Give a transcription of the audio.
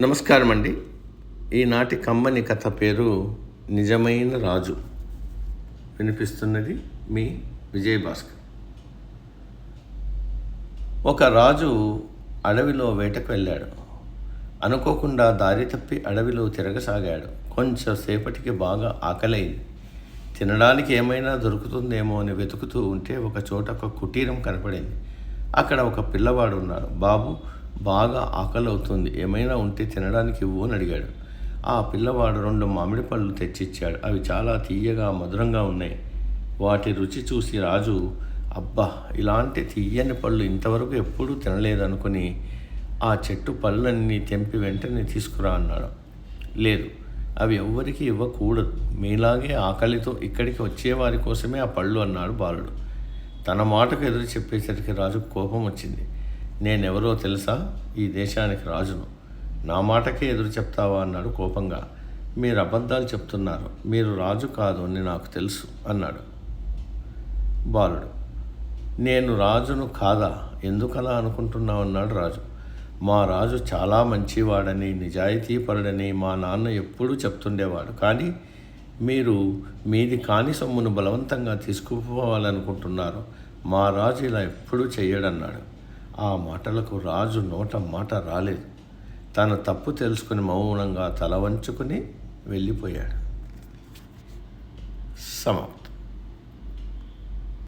నమస్కారం అండి. ఈనాటి కమ్మని కథ పేరు నిజమైన రాజు. వినిపిస్తున్నది మీ విజయభాస్కర్. ఒక రాజు అడవిలో వేటకు వెళ్ళాడు. అనుకోకుండా దారి తప్పి అడవిలో తిరగసాగాడు. కొంచెం సేపటికి బాగా ఆకలైంది. తినడానికి ఏమైనా దొరుకుతుందేమో అని వెతుకుతూ ఉంటే ఒక చోట ఒక కుటీరం కనపడింది. అక్కడ ఒక పిల్లవాడు ఉన్నాడు. బాబు, బాగా ఆకలి అవుతుంది, ఏమైనా ఉంటే తినడానికి ఇవ్వు అని అడిగాడు. ఆ పిల్లవాడు 2 మామిడి పళ్ళు తెచ్చిచ్చాడు. అవి చాలా తీయగా మధురంగా ఉన్నాయి. వాటి రుచి చూసి రాజు, అబ్బా, ఇలాంటి తీయని పళ్ళు ఇంతవరకు ఎప్పుడూ తినలేదనుకుని ఆ చెట్టు పళ్ళన్నీ తెంపి వెంటనే తీసుకురా అన్నాడు. లేదు, అవి ఎవ్వరికీ ఇవ్వకూడదు, మీలాగే ఆకలితో ఇక్కడికి వచ్చేవారి కోసమే ఆ పళ్ళు అన్నాడు బాలుడు. తన మాటకు ఎదురు చెప్పేసరికి రాజుకు కోపం వచ్చింది. నేనెవరో తెలుసా? ఈ దేశానికి రాజును. నా మాటకే ఎదురు చెప్తావా అన్నాడు కోపంగా. మీరు అబద్ధాలు చెప్తున్నారు, మీరు రాజు కాదు అని నాకు తెలుసు అన్నాడు బాలుడు. నేను రాజును కాదా? ఎందుకలా అనుకుంటున్నావు అన్నాడు రాజు. మా రాజు చాలా మంచివాడని, నిజాయితీపరుడని మా నాన్న ఎప్పుడూ చెప్తుండేవాడు. కానీ మీరు మీది కాని సొమ్మును బలవంతంగా తీసుకుపోవాలనుకుంటున్నారు. మా రాజు ఇలా ఎప్పుడూ చెయ్యడన్నాడు. ఆ మాటలకు రాజు నోట మాట రాలేదు. తన తప్పు తెలుసుకుని మౌనంగా తల వంచుకుని వెళ్ళిపోయాడు. సమాప్తం.